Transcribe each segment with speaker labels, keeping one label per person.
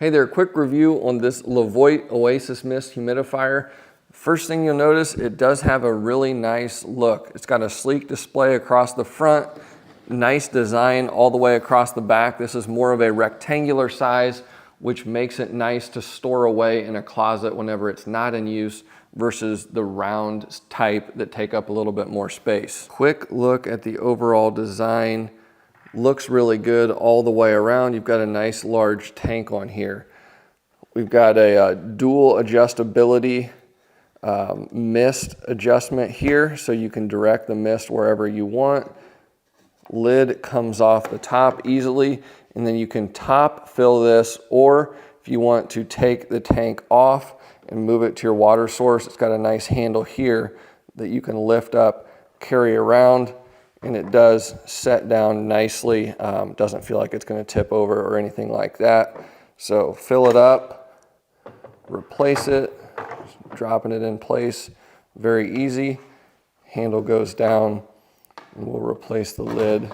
Speaker 1: Hey there, quick review on this Levoit Oasis Mist Humidifier. First thing you'll notice, it does have a really nice look. It's got a sleek display across the front, nice design all the way across the back. This is more of a rectangular size, which makes it nice to store away in a closet whenever it's not in use versus the round type that take up a little bit more space. Quick look at the overall design. Looks really good all the way around. You've got a nice large tank on here. We've got a dual adjustability mist adjustment here, so you can direct the mist wherever you want. Lid comes off the top easily, and then you can top fill this, or if you want to take the tank off and move it to your water source, it's got a nice handle here that you can lift up, carry around, and it does set down nicely. Doesn't feel like it's going to tip over or anything like that. So fill it up, replace it, dropping it in place, very easy. Handle goes down, and we'll replace the lid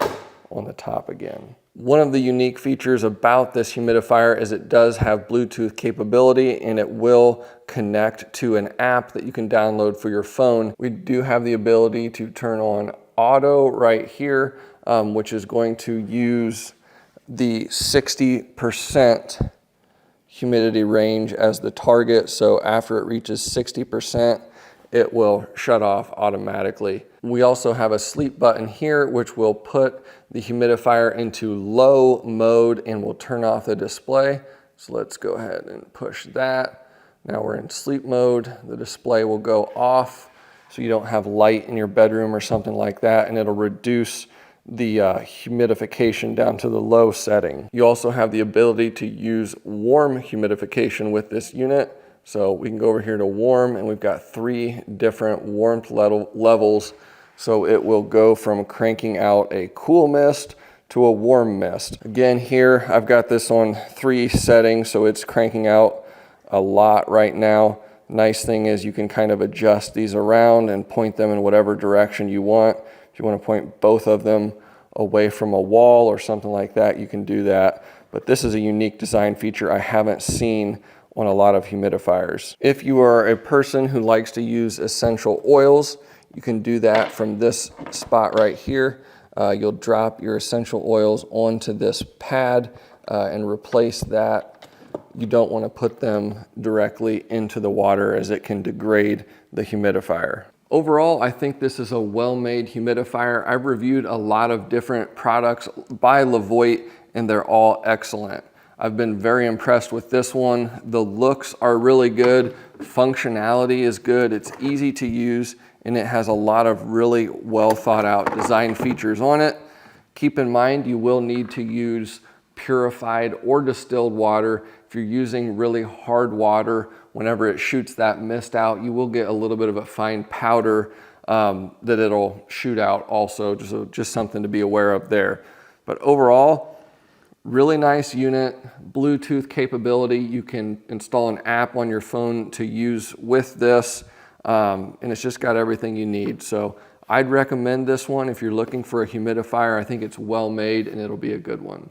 Speaker 1: on the top again. One of the unique features about this humidifier is it does have Bluetooth capability, and it will connect to an app that you can download for your phone. We do have the ability to turn on auto right here, which is going to use the 60% humidity range as the target. So after it reaches 60%, it will shut off automatically. We also have a sleep button here, which will put the humidifier into low mode and will turn off the display. So let's go ahead and push that. Now we're in sleep mode. The display will go off, so you don't have light in your bedroom or something like that, and it'll reduce the humidification down to the low setting. You also have the ability to use warm humidification with this unit. So we can go over here to warm, and we've got 3 different warmth levels. So it will go from cranking out a cool mist to a warm mist. Again, here I've got this on 3 settings, so it's cranking out a lot right now. Nice thing is you can kind of adjust these around and point them in whatever direction you want. If you want to point both of them away from a wall or something like that, you can do that. But this is a unique design feature I haven't seen on a lot of humidifiers. If you are a person who likes to use essential oils, you can do that from this spot right here. You'll drop your essential oils onto this pad and replace that. You don't want to put them directly into the water, as it can degrade the humidifier. Overall, I think this is a well-made humidifier. I've reviewed a lot of different products by Levoit, and they're all excellent. I've been very impressed with this one. The looks are really good. Functionality is good. It's easy to use, and it has a lot of really well thought out design features on it. Keep in mind, you will need to use purified or distilled water. If you're using really hard water, whenever it shoots that mist out, you will get a little bit of a fine powder that it'll shoot out also, just something to be aware of there. But overall, really nice unit, Bluetooth capability. You can install an app on your phone to use with this, and it's just got everything you need. So I'd recommend this one if you're looking for a humidifier. I think it's well made, and it'll be a good one.